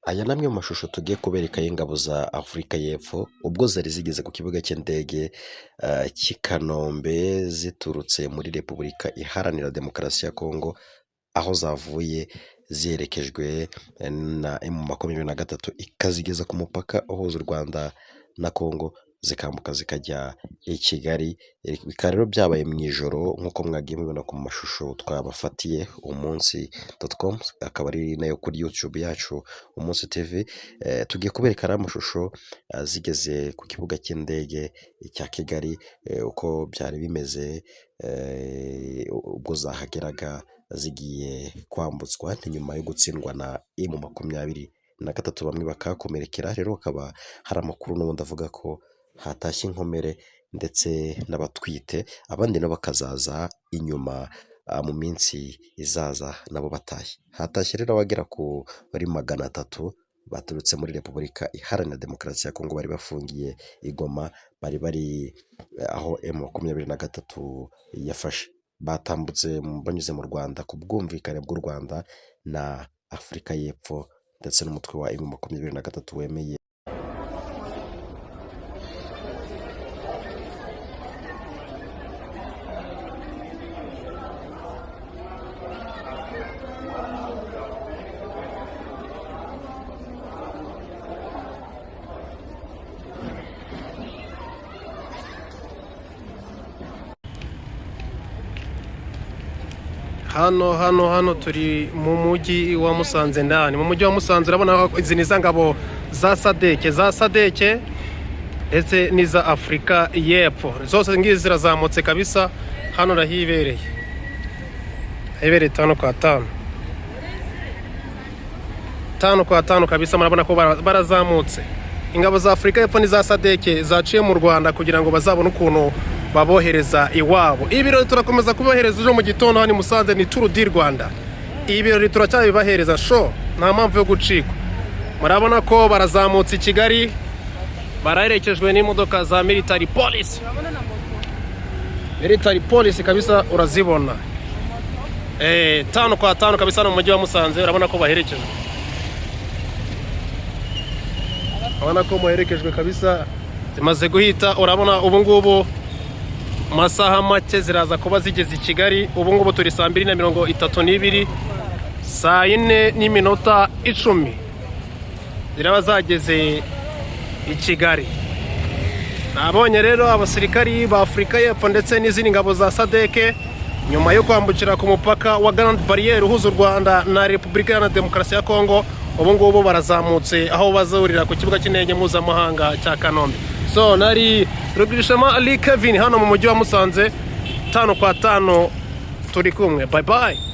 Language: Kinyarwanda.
Aya namwe mu mashusho tugiye kubereka y'ingabo za Afurika y'Epfo ubwo zari zigeze ku kibuga cy'indege cy'i Kanombe ziturutse muri Repubulika Iharanira Demokarasi ya Kongo, aho zavuye ziherekejwe na M23 ikazigeza ku mupaka uhuza u Rwanda na Kongo, zikambuka zikajya i Kigali. Bikaba rero byabaye mu ijoro nk'uko mwagiye mubibona ku mashusho twabafatiye umunsi.com, akaba ari nayo kuri YouTube yacu Umunsi TV. Tugiye kubereka amashusho zigeze ku kibuga cy'indege cya Kigali, uko byari bimeze ubwo zahageraga zigiye kwambutswa nyuma yo gutsindwa na M23, bamwe bakakomerekera. Rero hakaba hari amakuru n'ubundi avuga ko hatashye inkomere ndetse n'abatwite, abandi nabo bakazaza inyuma mu minsi izaza nabo batashye. Hatashye rero abagera kuri 300 baturutse muri Repubulika Iharanira Demokarasi ya Kongo, bari bafungiye i Goma, bari aho M23 yafashe. Batambutse banyuze mu Rwanda ku bwumvikane bw'u Rwanda na Afurika y'Epfo ndetse n'umutwe wa M23 wemeye. Hano turi mu mujyi wa Musanze. Ndani mu mujyi wa Musanze urabona izi ni ngabo za Sadeke ndetse n'iza Afurika y'Epfo, zose ngizi zirazamutse kabisa. Hano rahibereye 5 kwa 5 kabisa. Murabona ko barazamutse. Ingabo za Afurika y'Epfo n'iza Sadeke zaciye mu Rwanda kugira ngo bazabone ukuntu babohereza iwabo. Ibirori turakomeza kubohereza ejo mu gitondo hano Musanze, ni Tour du Rwanda. Ibirori turacyabibahereza show, nta mpamvu yo gucikwa. Murabona ko barazamutse i Kigali, baraherekejwe n'imodoka za military police kabisa, urazibona 5 kwa 5 kabisa. No mujyi wa Musanze urabona ko baherekejwe, urabona ko muherekejwe kabisa. Zimaze guhita, urabona ubu ngubu masaha make ziraza kuba zigeze i Kigali. Ubu ngubu turi 2:32, 4:10 ziraba zageze i Kigali. Nabonye rero abasirikari ba Afurika y'Epfo ndetse n'izindi ngabo za Sadeke nyuma yo kwambukira ku mupaka wa Grand Barriere uhuza u Rwanda na Repubulika Iharanira Demokarasi ya Kongo. Ubu ngubu barazamutse aho bazahurira ku kibuga cy'indege mpuzamahanga cya Kanombe. So nari Rugirishema Ali Kevin hano mu mujyi wa Musanze, 5 kwa 5 turi kumwe. Bye bye.